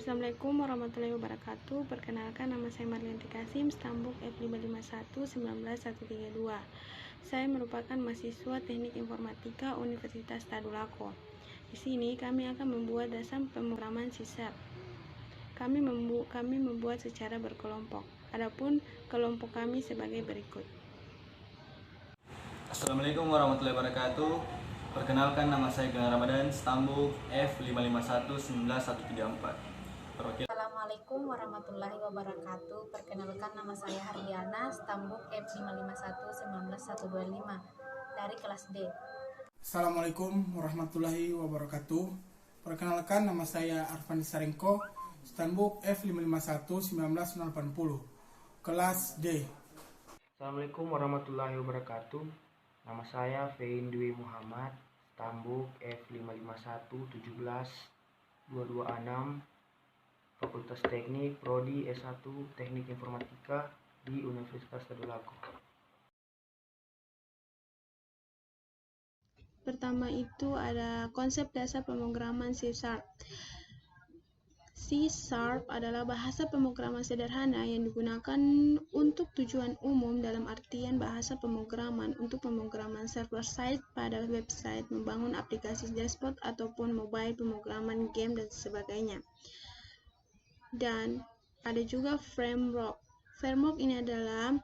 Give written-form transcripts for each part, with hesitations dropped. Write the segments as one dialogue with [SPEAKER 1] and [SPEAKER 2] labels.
[SPEAKER 1] Assalamualaikum warahmatullahi wabarakatuh. Perkenalkan, nama saya Marlianti Kasim, Stambuk F551-19132. Saya merupakan mahasiswa Teknik Informatika Universitas Tadulako. Di sini kami akan membuat dasar pemrograman C#. Kami membuat secara berkelompok. Adapun kelompok kami sebagai berikut.
[SPEAKER 2] Assalamualaikum warahmatullahi wabarakatuh. Perkenalkan, nama saya Glenn Ramadan, Stambuk F551-19134.
[SPEAKER 3] Assalamualaikum warahmatullahi wabarakatuh. Perkenalkan, nama saya Hardiana, Stambuk F551-19125 dari kelas D.
[SPEAKER 4] Assalamualaikum warahmatullahi wabarakatuh. Perkenalkan, nama saya Arfandi Sarengko, Stambuk F551-19080, kelas D.
[SPEAKER 5] Assalamualaikum warahmatullahi wabarakatuh. Nama saya Fein Dwi Muhammad, Stambuk F551-17-226, Fakultas Teknik, Prodi S1 Teknik Informatika di Universitas Tadulako.
[SPEAKER 1] Pertama itu ada konsep dasar pemrograman C#. C# adalah bahasa pemrograman sederhana yang digunakan untuk tujuan umum, dalam artian bahasa pemrograman untuk pemrograman server-side pada website, membangun aplikasi dashboard ataupun mobile, pemrograman game, dan sebagainya. Dan ada juga framework. Framework ini adalah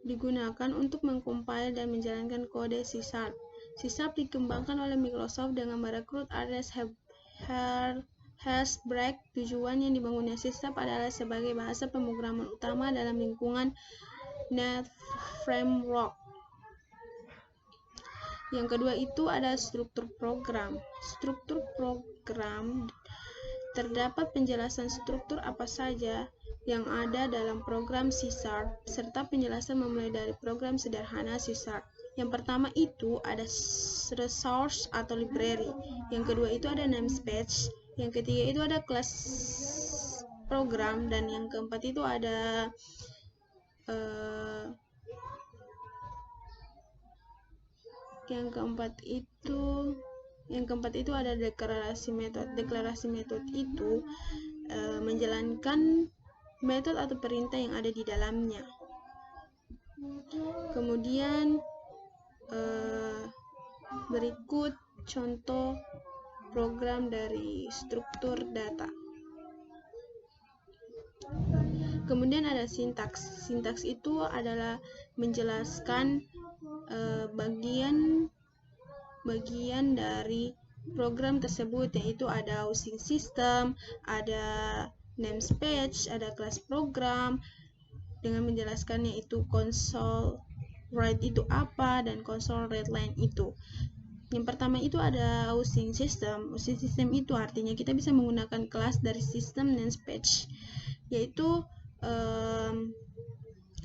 [SPEAKER 1] digunakan untuk mengcompile dan menjalankan kode C#. C# dikembangkan oleh Microsoft dengan merekrut Ernest Herzberg. Tujuannya dibangunnya C# adalah sebagai bahasa pemrograman utama dalam lingkungan Net Framework. Yang kedua itu ada struktur program. Struktur program terdapat penjelasan struktur apa saja yang ada dalam program C# serta penjelasan memulai dari program sederhana C#. Yang pertama itu ada resource atau library. Yang kedua itu ada namespace. Yang ketiga itu ada kelas program, dan yang keempat itu ada yang keempat itu ada deklarasi metode. Deklarasi metode itu menjalankan metode atau perintah yang ada di dalamnya. Kemudian berikut contoh program dari struktur data. Kemudian ada sintaks. Sintaks itu adalah menjelaskan bagian dari program tersebut, yaitu ada housing system, ada namespace, ada kelas program, dengan menjelaskannya itu console write itu apa dan console read line itu. Yang pertama itu ada housing system. Housing system itu artinya kita bisa menggunakan kelas dari sistem namespace, yaitu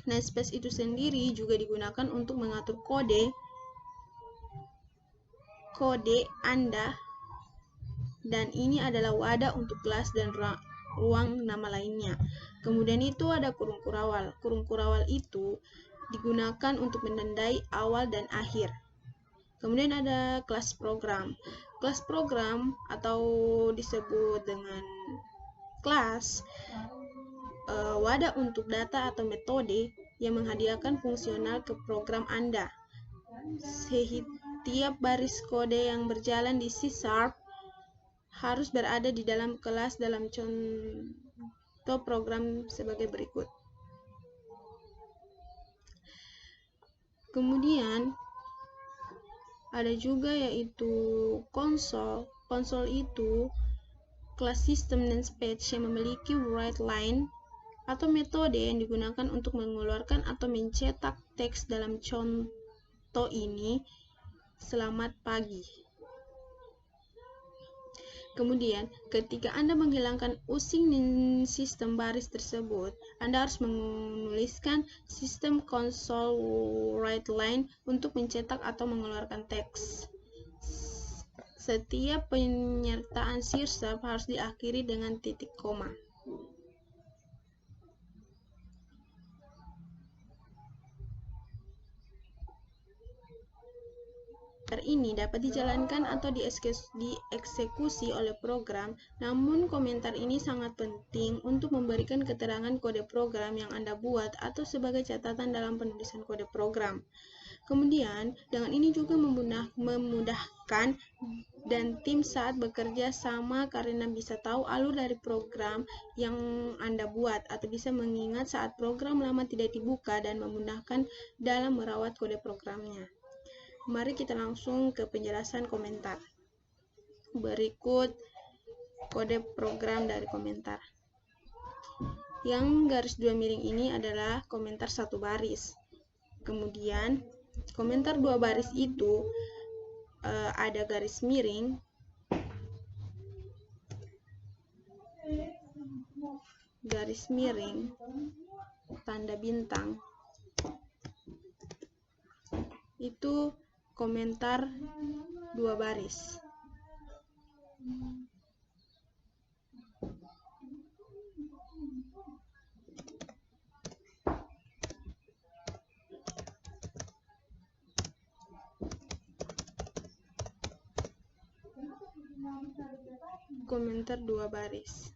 [SPEAKER 1] namespace itu sendiri juga digunakan untuk mengatur kode Anda, dan ini adalah wadah untuk kelas dan ruang nama lainnya. Kemudian itu ada kurung kurawal. Kurung kurawal itu digunakan untuk menandai awal dan akhir. Kemudian ada kelas program. Kelas program atau disebut dengan kelas wadah untuk data atau metode yang menghadiahkan fungsional ke program Anda. Setiap baris kode yang berjalan di C# harus berada di dalam kelas dalam contoh program sebagai berikut. Kemudian ada juga yaitu konsol. Konsol itu kelas sistem namespace yang memiliki write line atau metode yang digunakan untuk mengeluarkan atau mencetak teks. Dalam contoh ini, selamat pagi. Kemudian, ketika Anda menghilangkan housing sistem baris tersebut, Anda harus menuliskan sistem console write line untuk mencetak atau mengeluarkan teks. Setiap penyertaan C# harus diakhiri dengan titik koma. ini dapat dijalankan atau dieksekusi oleh program, namun komentar ini sangat penting untuk memberikan keterangan kode program yang Anda buat atau sebagai catatan dalam penulisan kode program. Kemudian, dengan ini juga memudahkan dan tim saat bekerja sama karena bisa tahu alur dari program yang Anda buat atau bisa mengingat saat program lama tidak dibuka dan memudahkan dalam merawat kode programnya. Mari kita langsung ke penjelasan komentar. Berikut kode program dari komentar. Yang garis 2 miring ini adalah komentar 1 baris. Kemudian komentar 2 baris itu ada garis miring, tanda bintang. Itu komentar 2 baris. Komentar 2 baris.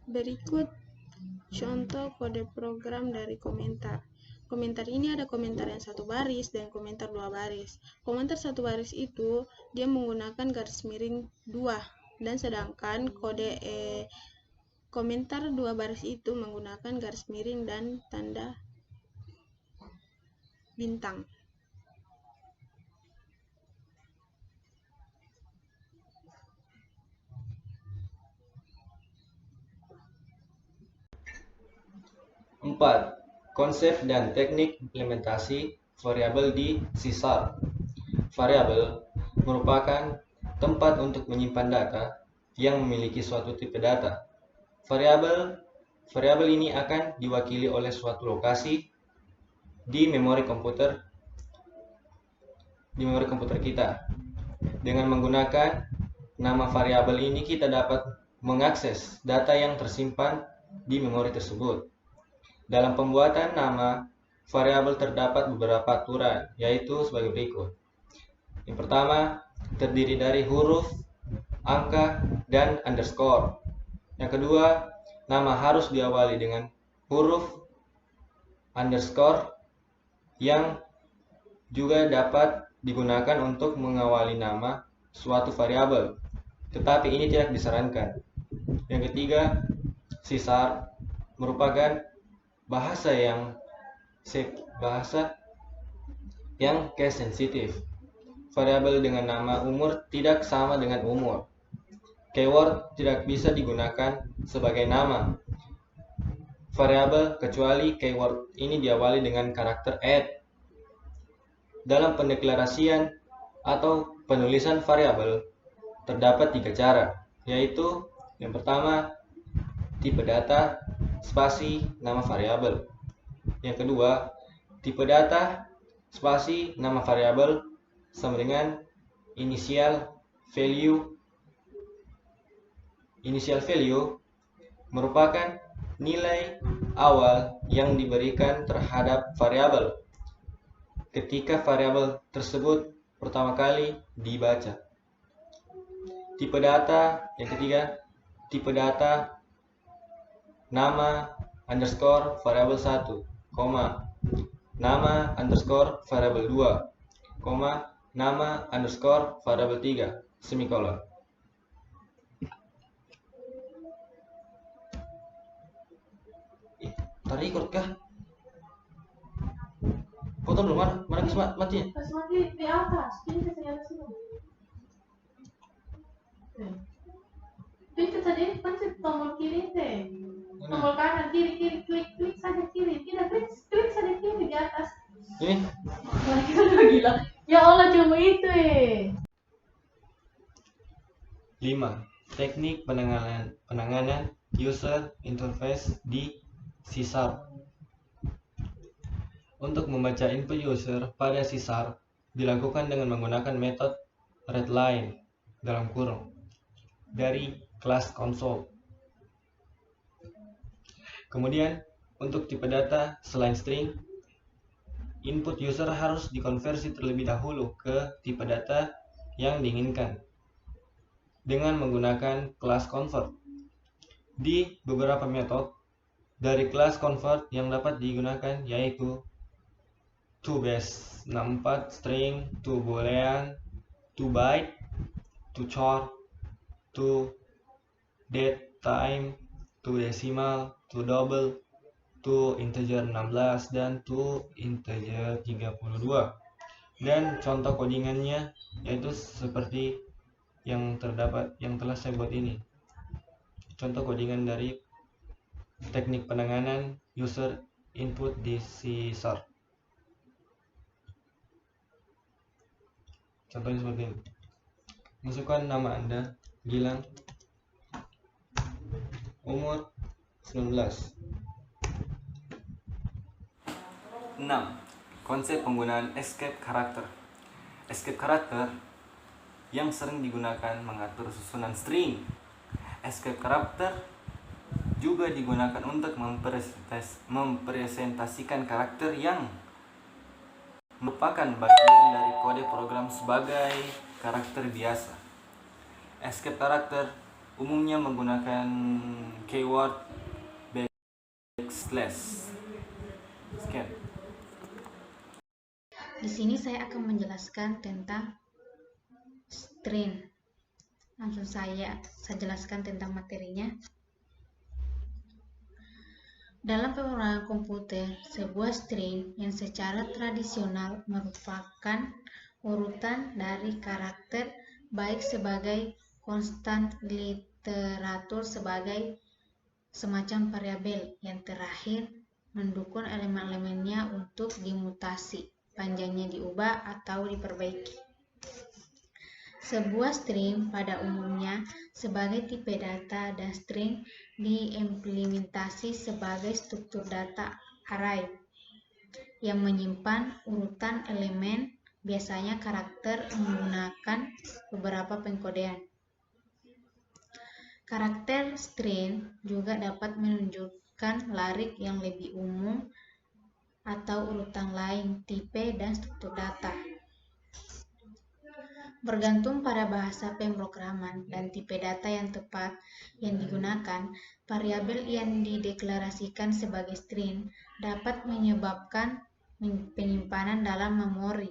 [SPEAKER 1] Berikut contoh kode program dari komentar. Komentar ini ada komentar yang 1 baris dan komentar 2 baris. Komentar 1 baris itu dia menggunakan garis miring 2, dan sedangkan komentar 2 baris itu menggunakan garis miring dan tanda bintang.
[SPEAKER 2] Empat, konsep dan teknik implementasi variabel di C#. Variabel merupakan tempat untuk menyimpan data yang memiliki suatu tipe data. Variabel ini akan diwakili oleh suatu lokasi di memori komputer kita. Dengan menggunakan nama variabel ini kita dapat mengakses data yang tersimpan di memori tersebut. Dalam pembuatan nama variabel terdapat beberapa aturan, yaitu sebagai berikut. Yang pertama, terdiri dari huruf, angka, dan underscore. Yang kedua, nama harus diawali dengan huruf underscore yang juga dapat digunakan untuk mengawali nama suatu variabel, tetapi ini tidak disarankan. Yang ketiga, C# merupakan bahasa yang case sensitif. Variabel dengan nama umur tidak sama dengan umur. Keyword tidak bisa digunakan sebagai nama variabel kecuali keyword ini diawali dengan karakter @. Dalam pendeklarasian atau penulisan variabel terdapat 3 cara, yaitu yang pertama, tipe data spasi nama variabel. Yang kedua, tipe data spasi nama variabel sama dengan initial value. Initial value merupakan nilai awal yang diberikan terhadap variabel ketika variabel tersebut pertama kali dibaca. Tipe data yang ketiga, tipe data nama underscore variabel 1, nama underscore variabel 2, nama underscore variabel 3, semikolon. Tadi ikut kah? Foto belum? Mana kismat matinya?
[SPEAKER 6] Pas mati di atas, ini saya atas itu. Itu tadi kan tombol kiri teh. Tombol kanan, kiri, klik saja kiri. Tidak, klik saja kiri di atas.
[SPEAKER 2] Ini?
[SPEAKER 6] Gila. Ya Allah, cuma itu
[SPEAKER 2] 5. Teknik penanganan user interface di C#. Untuk membaca input user pada C# dilakukan dengan menggunakan metode readLine dalam kurung dari kelas console. Kemudian untuk tipe data selain string, input user harus dikonversi terlebih dahulu ke tipe data yang diinginkan dengan menggunakan kelas convert. Di beberapa metode dari kelas convert yang dapat digunakan yaitu toBase 64, string, toBoolean, toByte, toChar, toDateTime, toDecimal, toDouble, toInteger 16 dan toInteger 32. Dan contoh codingannya yaitu seperti yang telah saya buat ini. Contoh codingan dari teknik penanganan user input di C#. Contohnya seperti ini. Masukkan nama Anda, Gilang, umur 19. 6. Konsep penggunaan escape character. Escape character yang sering digunakan mengatur susunan string. Escape character juga digunakan untuk mempresentasikan karakter yang merupakan bagian dari kode program sebagai karakter biasa. Escape character umumnya menggunakan keyword backslash. Sekian.
[SPEAKER 3] Di sini saya akan menjelaskan tentang string. Langsung saya jelaskan tentang materinya. Dalam pemrograman komputer, sebuah string yang secara tradisional merupakan urutan dari karakter baik sebagai konstan literatur sebagai semacam variabel yang terakhir mendukung elemen-elemennya untuk dimutasi, panjangnya diubah atau diperbaiki. Sebuah string pada umumnya sebagai tipe data dan string diimplementasi sebagai struktur data array yang menyimpan urutan elemen, biasanya karakter, menggunakan beberapa pengkodean. Karakter string juga dapat menunjukkan larik yang lebih umum atau urutan lain, tipe, dan struktur data. Bergantung pada bahasa pemrograman dan tipe data yang tepat yang digunakan, variabel yang dideklarasikan sebagai string dapat menyebabkan penyimpanan dalam memori.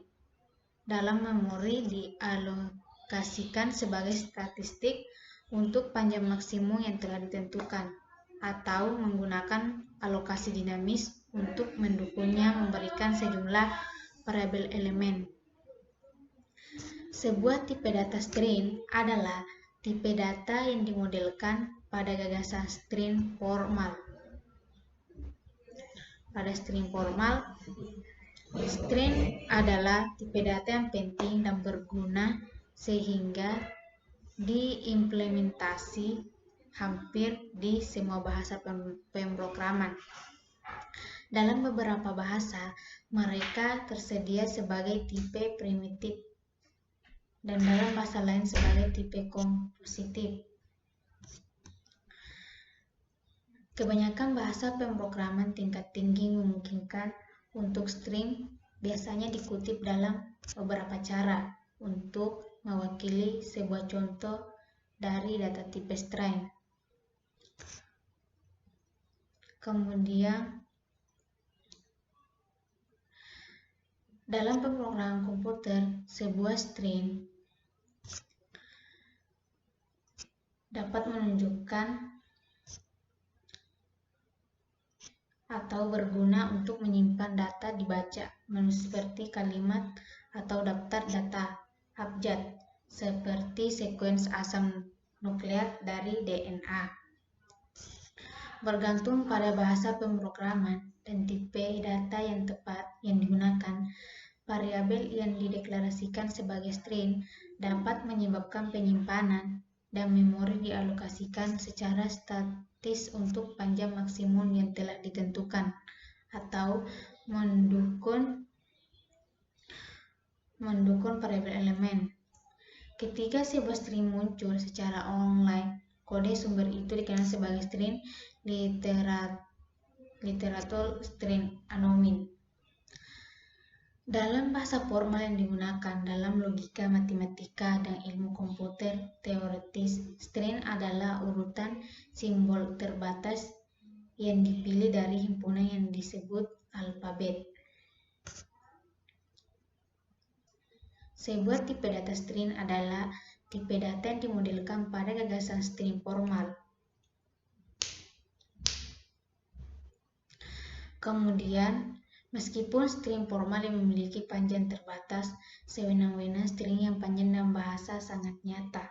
[SPEAKER 3] Dalam memori dialokasikan sebagai statistik untuk panjang maksimum yang telah ditentukan, atau menggunakan alokasi dinamis untuk mendukungnya memberikan sejumlah variabel elemen. Sebuah tipe data string adalah tipe data yang dimodelkan pada gagasan string formal. Pada string formal, string adalah tipe data yang penting dan berguna sehingga diimplementasi hampir di semua bahasa pemrograman. Dalam beberapa bahasa, mereka tersedia sebagai tipe primitif dan dalam bahasa lain sebagai tipe kompositif. Kebanyakan bahasa pemrograman tingkat tinggi memungkinkan untuk string biasanya dikutip dalam beberapa cara untuk mewakili sebuah contoh dari data tipe string. Kemudian, dalam pemrograman komputer, sebuah string dapat menunjukkan atau berguna untuk menyimpan data dibaca, seperti kalimat atau daftar data abjad, seperti sekuens asam nukleat dari DNA. Bergantung pada bahasa pemrograman dan tipe data yang tepat yang digunakan, variabel yang dideklarasikan sebagai string dapat menyebabkan penyimpanan dan memori dialokasikan secara statis untuk panjang maksimum yang telah ditentukan, atau mendukung mengurungkan variabel elemen. Ketika sebuah string muncul secara online, kode sumber itu dikenal sebagai string literature string anonim. Dalam bahasa formal yang digunakan dalam logika matematika dan ilmu komputer teoritis, string adalah urutan simbol terbatas yang dipilih dari himpunan yang disebut alfabet. Sebuah tipe data string adalah tipe data yang dimodelkan pada gagasan string formal. Kemudian, meskipun string formal yang memiliki panjang terbatas, sewenang-wenang string yang panjang dalam bahasa sangat nyata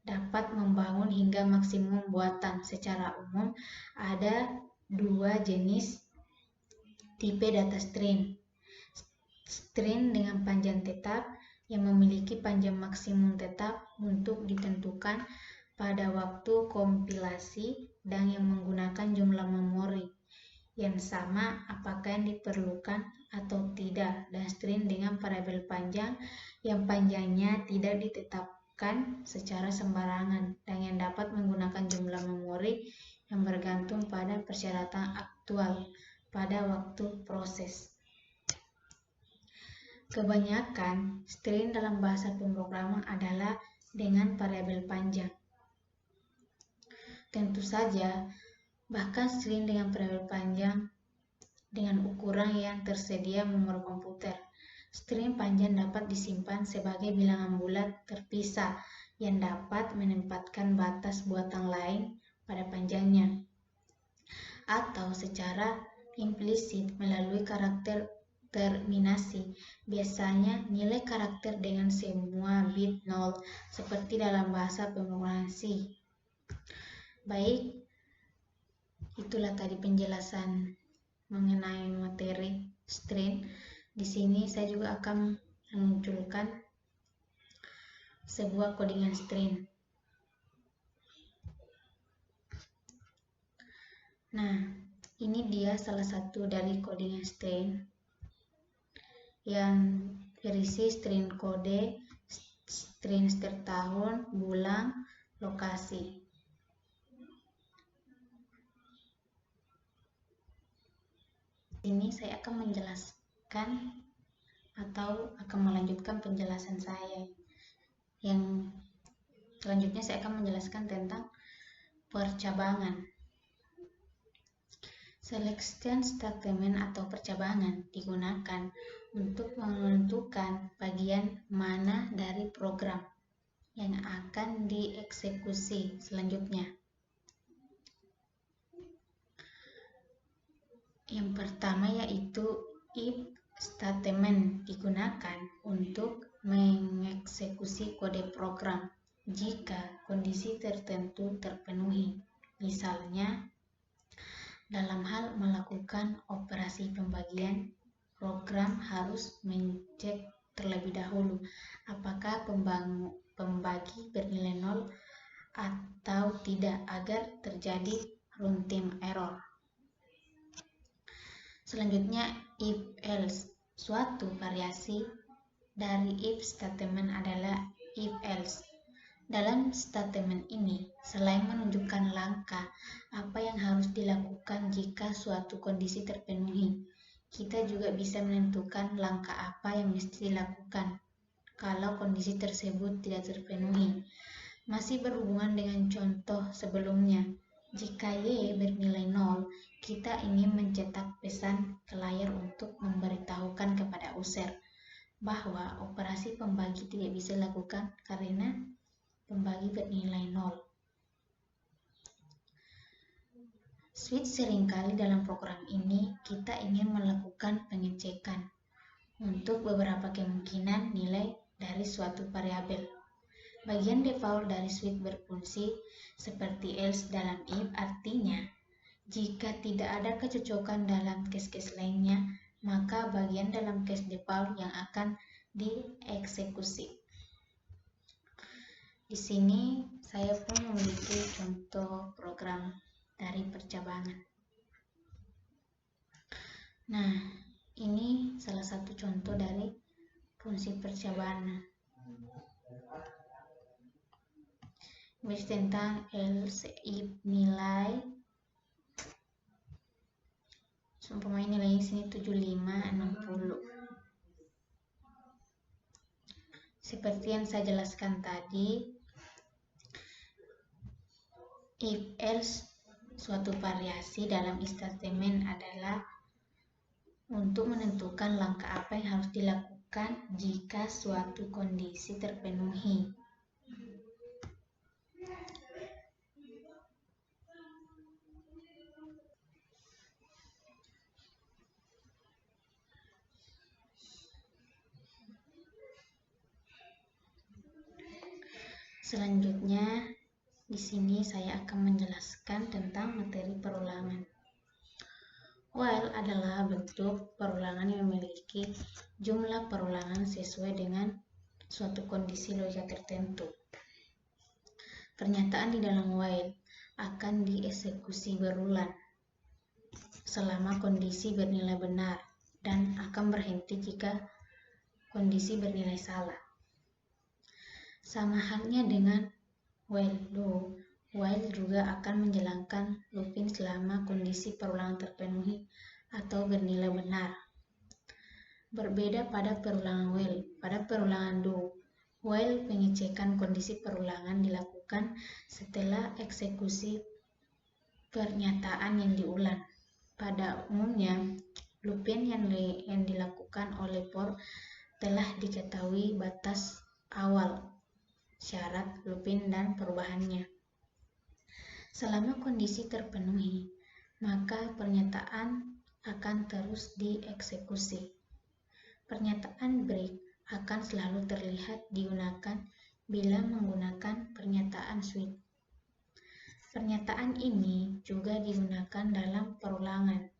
[SPEAKER 3] dapat membangun hingga maksimum buatan. Secara umum, ada dua jenis tipe data string. String dengan panjang tetap yang memiliki panjang maksimum tetap untuk ditentukan pada waktu kompilasi dan yang menggunakan jumlah memori yang sama apakah yang diperlukan atau tidak, dan string dengan variabel panjang yang panjangnya tidak ditetapkan secara sembarangan dan yang dapat menggunakan jumlah memori yang bergantung pada persyaratan aktual pada waktu proses. Kebanyakan string dalam bahasa pemrograman adalah dengan variabel panjang. Tentu saja, bahkan string dengan variabel panjang dengan ukuran yang tersedia memori komputer. String panjang dapat disimpan sebagai bilangan bulat terpisah yang dapat menempatkan batas buatan lain pada panjangnya, atau secara implisit melalui karakter terminasi, biasanya nilai karakter dengan semua bit 0 seperti dalam bahasa pemrograman C. Baik, itulah tadi penjelasan mengenai materi string. Di sini saya juga akan memunculkan sebuah codingan string. Nah, ini dia salah satu dari codingan string yang berisi string kode, string start tahun, bulan, lokasi. Ini saya akan menjelaskan atau akan melanjutkan penjelasan saya. Yang selanjutnya saya akan menjelaskan tentang percabangan. Selection statement atau percabangan digunakan untuk menentukan bagian mana dari program yang akan dieksekusi selanjutnya. Yang pertama yaitu if statement digunakan untuk mengeksekusi kode program jika kondisi tertentu terpenuhi. Misalnya, dalam hal melakukan operasi pembagian, program harus mengecek terlebih dahulu apakah pembagi bernilai 0 atau tidak agar terjadi runtime error. Selanjutnya, if else. Suatu variasi dari if statement adalah if else. Dalam statement ini, selain menunjukkan langkah apa yang harus dilakukan jika suatu kondisi terpenuhi, kita juga bisa menentukan langkah apa yang mesti dilakukan kalau kondisi tersebut tidak terpenuhi. Masih berhubungan dengan contoh sebelumnya, jika Y bernilai 0, kita ingin mencetak pesan ke layar untuk memberitahukan kepada user bahwa operasi pembagi tidak bisa dilakukan karena pembagi bernilai 0. Switch seringkali dalam program ini kita ingin melakukan pengecekan untuk beberapa kemungkinan nilai dari suatu variabel. Bagian default dari switch berfungsi seperti else dalam if, artinya jika tidak ada kecocokan dalam case-case lainnya, maka bagian dalam case default yang akan dieksekusi. Di sini saya pun memiliki contoh program dari percabangan. Nah, ini salah satu contoh dari fungsi percobaan. Which tentang else if nilai, umpama nilainya sini 75, 60. Seperti yang saya jelaskan tadi, if else suatu variasi dalam statement adalah untuk menentukan langkah apa yang harus dilakukan jika suatu kondisi terpenuhi. Selanjutnya, di sini saya akan menjelaskan tentang materi perulangan. While adalah bentuk perulangan yang memiliki jumlah perulangan sesuai dengan suatu kondisi logika tertentu. Pernyataan di dalam while akan dieksekusi berulang selama kondisi bernilai benar dan akan berhenti jika kondisi bernilai salah. Sama halnya dengan while do, while juga akan menjalankan looping selama kondisi perulangan terpenuhi atau bernilai benar. Berbeda pada perulangan while. Pada perulangan do, while pengecekan kondisi perulangan dilakukan setelah eksekusi pernyataan yang diulang. Pada umumnya, looping yang dilakukan oleh for telah diketahui batas awal, syarat looping dan perubahannya. Selama kondisi terpenuhi, maka pernyataan akan terus dieksekusi. Pernyataan break akan selalu terlihat digunakan bila menggunakan pernyataan switch. Pernyataan ini juga digunakan dalam perulangan.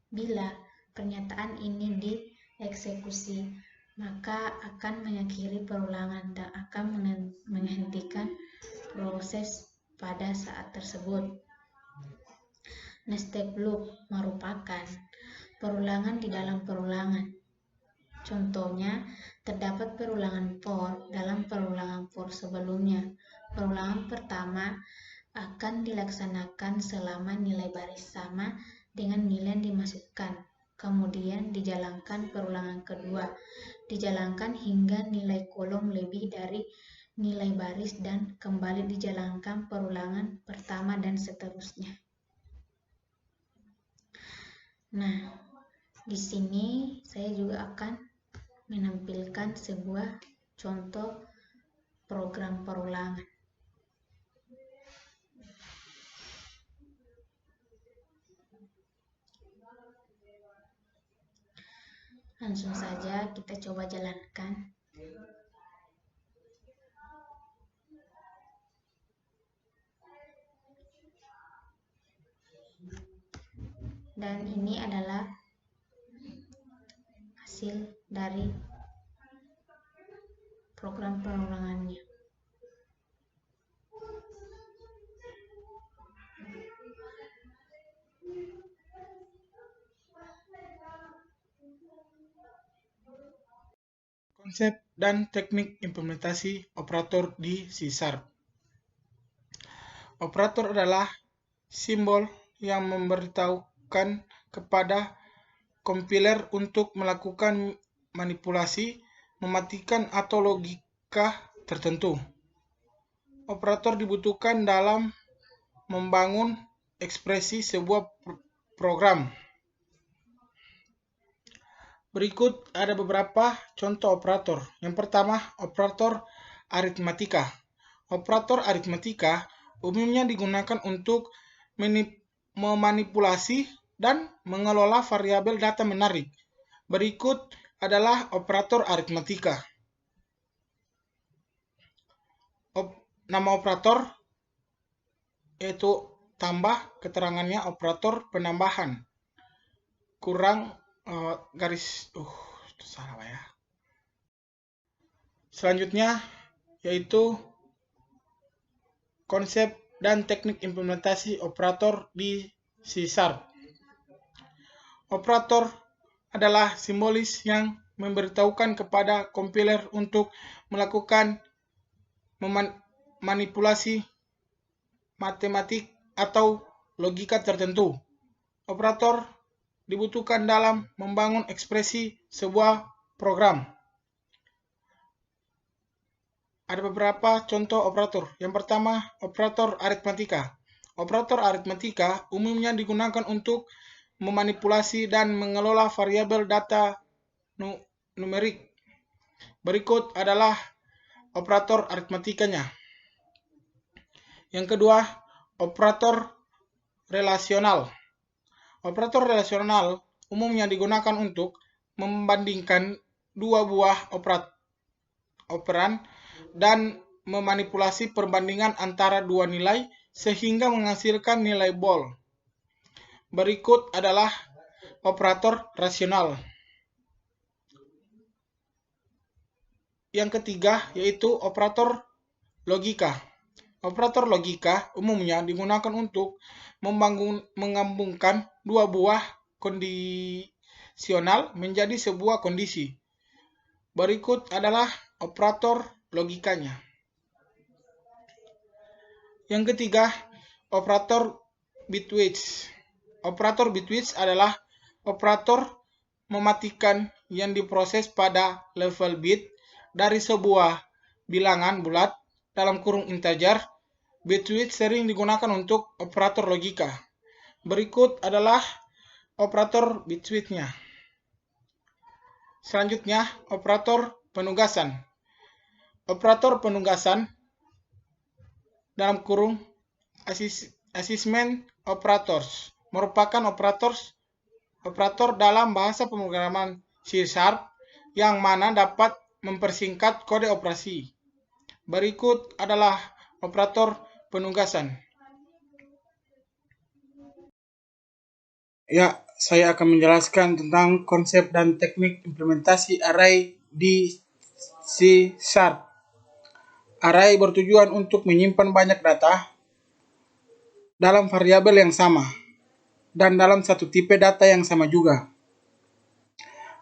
[SPEAKER 3] Bila pernyataan ini dieksekusi, maka akan mengakhiri perulangan dan akan menghentikan proses pada saat tersebut. Nested loop merupakan perulangan di dalam perulangan. Contohnya, terdapat perulangan for dalam perulangan for sebelumnya. Perulangan pertama akan dilaksanakan selama nilai baris sama dengan nilai yang dimasukkan. Kemudian dijalankan perulangan kedua, dijalankan hingga nilai kolom lebih dari nilai baris dan kembali dijalankan perulangan pertama dan seterusnya. Nah, di sini saya juga akan menampilkan sebuah contoh program perulangan. Langsung saja kita coba jalankan. Dan ini adalah hasil dari program perulangannya.
[SPEAKER 4] Konsep dan teknik implementasi operator di C#. Operator adalah simbol yang memberitahukan kepada kompiler untuk melakukan manipulasi, mematikan atau logika tertentu. Operator dibutuhkan dalam membangun ekspresi sebuah program. Berikut ada beberapa contoh operator. Yang pertama, operator aritmatika. Operator aritmatika umumnya digunakan untuk memanipulasi dan mengelola variabel data menarik. Berikut adalah operator aritmatika. Nama operator yaitu tambah, keterangannya operator penambahan. Kurang salah ya. Selanjutnya yaitu konsep dan teknik implementasi operator di C#. Operator adalah simbolis yang memberitahukan kepada kompiler untuk melakukan manipulasi matematik atau logika tertentu. Operator dibutuhkan dalam membangun ekspresi sebuah program. Ada beberapa contoh operator. Yang pertama, operator aritmatika. Operator aritmatika umumnya digunakan untuk memanipulasi dan mengelola variabel data numerik. Berikut adalah operator aritmatikanya. Yang kedua, operator relasional. Operator relasional umumnya digunakan untuk membandingkan dua buah operan dan memanipulasi perbandingan antara dua nilai sehingga menghasilkan nilai bool. Berikut adalah operator rasional. Yang ketiga yaitu operator logika. Operator logika umumnya digunakan untuk menggabungkan dua buah kondisional menjadi sebuah kondisi. Berikut adalah operator logikanya. Yang ketiga, operator Bitwise. Operator Bitwise adalah operator mematikan yang diproses pada level bit dari sebuah bilangan bulat dalam kurung integer. Bitwise sering digunakan untuk operator logika. Berikut adalah operator Bitwise-nya. Selanjutnya, operator penugasan. Operator penugasan dalam kurung assessment operators merupakan operator dalam bahasa pemrograman C# yang mana dapat mempersingkat kode operasi. Berikut adalah operator penugasan. Ya, saya akan menjelaskan tentang konsep dan teknik implementasi array di C#. Array bertujuan untuk menyimpan banyak data dalam variabel yang sama dan dalam satu tipe data yang sama juga.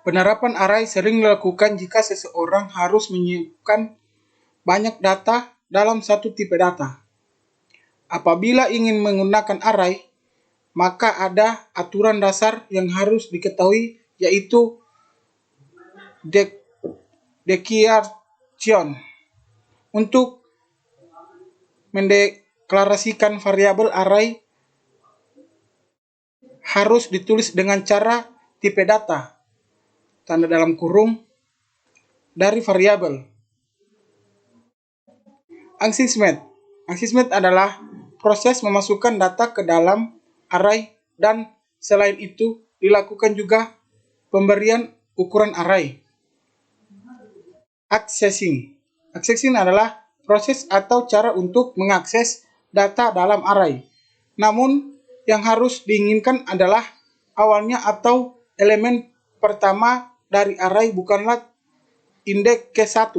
[SPEAKER 4] Penerapan array sering dilakukan jika seseorang harus menyimpan banyak data dalam satu tipe data. Apabila ingin menggunakan array, maka ada aturan dasar yang harus diketahui, yaitu declaration. Untuk mendeklarasikan variabel array harus ditulis dengan cara tipe data, tanda dalam kurung, dari variabel. Assessment. Assessment adalah proses memasukkan data ke dalam array dan selain itu dilakukan juga pemberian ukuran array. Accessing. Accessing adalah proses atau cara untuk mengakses data dalam array. Namun, yang harus diinginkan adalah awalnya atau elemen pertama dari array bukanlah indeks ke-1,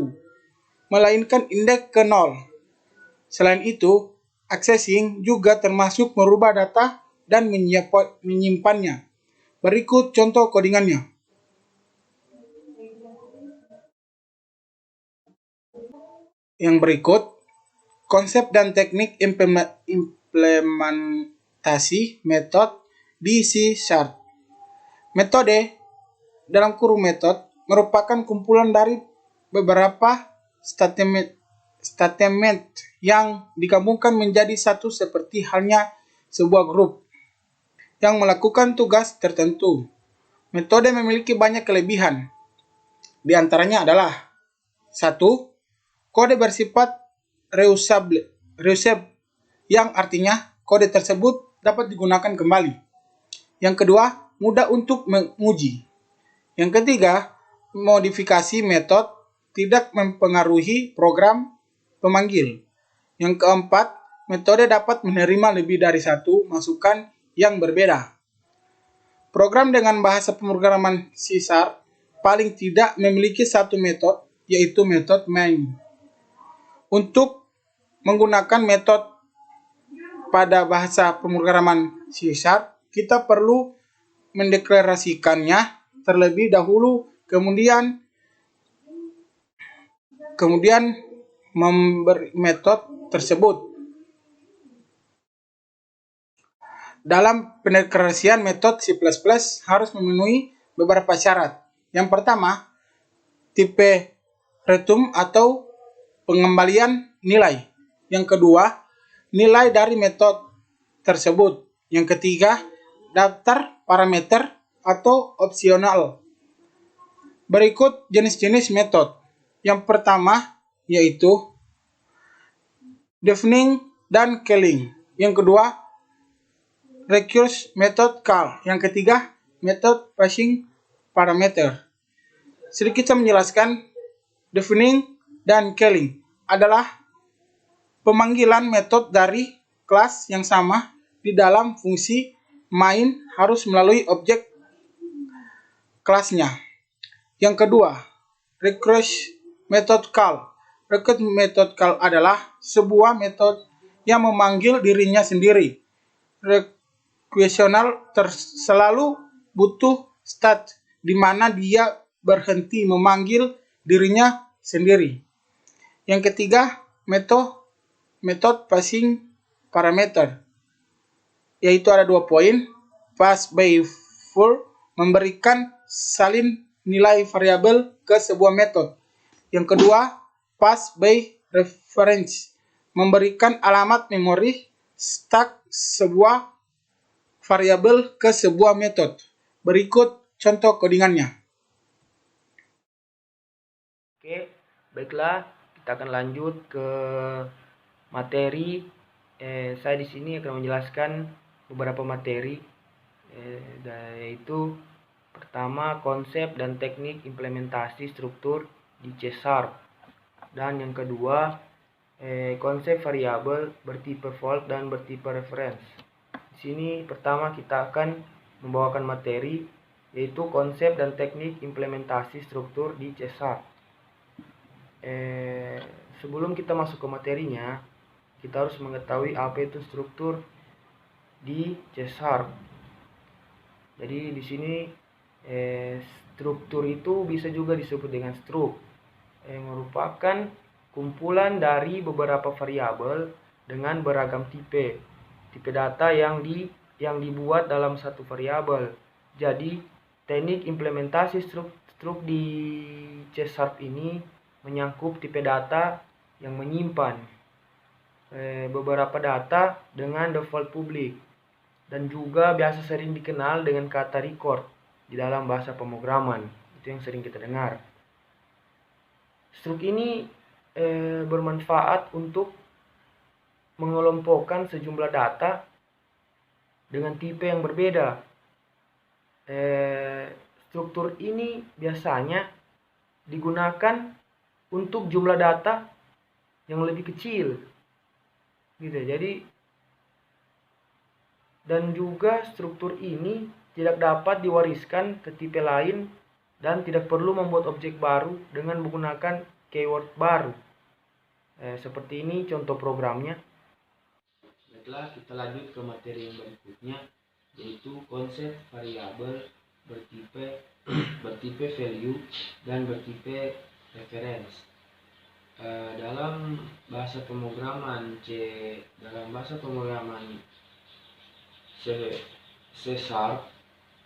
[SPEAKER 4] melainkan indeks ke-0. Selain itu, accessing juga termasuk merubah data dan menyimpannya. Berikut contoh codingannya. Yang berikut, konsep dan teknik implementasi metode di C#. Metode dalam kurung metode merupakan kumpulan dari beberapa statement yang digabungkan menjadi satu seperti halnya sebuah grup yang melakukan tugas tertentu. Metode memiliki banyak kelebihan. Di antaranya adalah 1. Kode bersifat reusable, yang artinya kode tersebut dapat digunakan kembali. Yang kedua, mudah untuk menguji. Yang ketiga, modifikasi metode tidak mempengaruhi program pemanggil. Yang keempat, metode dapat menerima lebih dari satu masukan yang berbeda. Program dengan bahasa pemrograman C# paling tidak memiliki satu metode, yaitu metode main. Untuk menggunakan metode pada bahasa pemrograman C#, kita perlu mendeklarasikannya terlebih dahulu kemudian memberi metode tersebut. Dalam pendeklarasian metode C++ harus memenuhi beberapa syarat. Yang pertama, tipe return atau pengembalian nilai. Yang kedua, nilai dari metode tersebut. Yang ketiga, daftar parameter atau opsional. Berikut jenis-jenis metode. Yang pertama yaitu defining dan calling. Yang kedua, recurse method call. Yang ketiga, method passing parameter. Sedikit saya menjelaskan, defining dan calling adalah pemanggilan metode dari kelas yang sama di dalam fungsi main harus melalui objek kelasnya. Yang kedua, recurse method call. Recurse method call adalah sebuah metode yang memanggil dirinya sendiri. Recursional selalu butuh state di mana dia berhenti memanggil dirinya sendiri. Yang ketiga, metode passing parameter, yaitu ada 2 poin. Pass by full memberikan salin nilai variabel ke sebuah metode. Yang kedua, pass by reference memberikan alamat memori stack sebuah variabel ke sebuah metode. Berikut contoh codingannya.
[SPEAKER 5] Oke, baiklah, kita akan lanjut ke materi. Saya di sini akan menjelaskan beberapa materi, yaitu pertama, konsep dan teknik implementasi struktur di C#, dan yang kedua, konsep variabel bertipe float dan bertipe reference. Di sini pertama kita akan membawakan materi, yaitu konsep dan teknik implementasi struktur di C#. Sebelum kita masuk ke materinya, kita harus mengetahui apa itu struktur di C#. Jadi di sini struktur itu bisa juga disebut dengan struk, merupakan kumpulan dari beberapa variabel dengan beragam tipe data yang dibuat dalam satu variabel. Jadi teknik implementasi struk di C# ini menyangkut tipe data yang menyimpan beberapa data dengan default publik, dan juga biasa sering dikenal dengan kata record di dalam bahasa pemrograman. Itu yang sering kita dengar. Struk ini bermanfaat untuk mengelompokkan sejumlah data dengan tipe yang berbeda. Struktur ini biasanya digunakan untuk jumlah data yang lebih kecil, gitu. Jadi, dan juga struktur ini tidak dapat diwariskan ke tipe lain dan tidak perlu membuat objek baru dengan menggunakan keyword baru. Seperti ini contoh programnya. Baiklah, kita lanjut ke materi yang berikutnya, yaitu konsep variabel bertipe value dan bertipe reference. Dalam bahasa pemrograman C#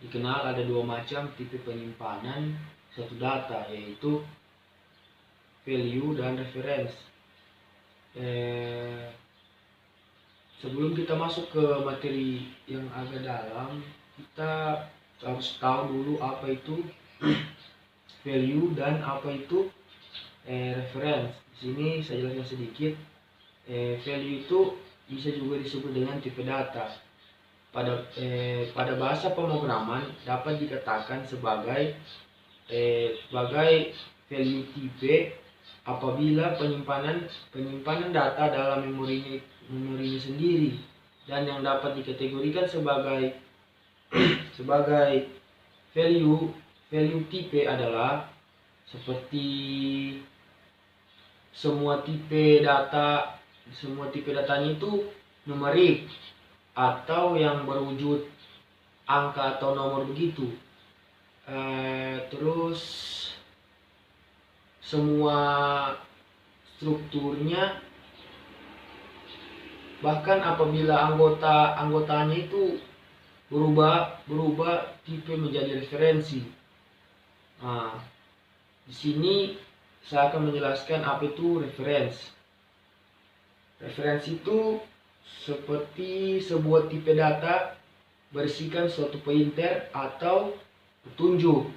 [SPEAKER 5] dikenal ada 2 macam tipe penyimpanan suatu data, yaitu value dan reference. Sebelum kita masuk ke materi yang agak dalam, kita harus tahu dulu apa itu value dan apa itu reference. Di sini saya jelaskan sedikit. Value itu bisa juga disebut dengan tipe data. Pada bahasa pemrograman dapat dikatakan sebagai value tipe apabila penyimpanan data dalam memorinya sendiri, dan yang dapat dikategorikan sebagai value tipe adalah seperti semua tipe datanya itu numerik atau yang berwujud angka atau nomor begitu. Terus semua strukturnya, bahkan apabila anggotanya itu berubah tipe menjadi referensi. Nah, di sini saya akan menjelaskan apa itu referensi. Referensi itu seperti sebuah tipe data berisikan suatu pointer atau petunjuk,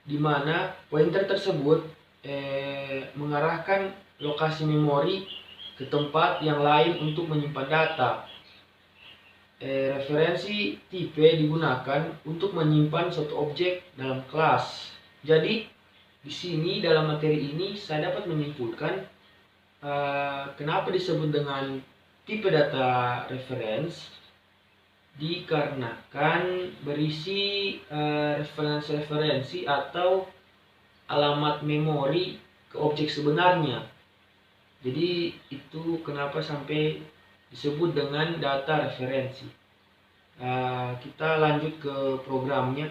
[SPEAKER 5] di mana pointer tersebut mengarahkan lokasi memori ke tempat yang lain untuk menyimpan data. Referensi tipe digunakan untuk menyimpan suatu objek dalam kelas. Jadi di sini dalam materi ini saya dapat menyimpulkan kenapa disebut dengan tipe data reference, dikarenakan berisi referensi atau alamat memori ke objek sebenarnya. Jadi itu kenapa sampai disebut dengan data referensi. Kita lanjut ke programnya.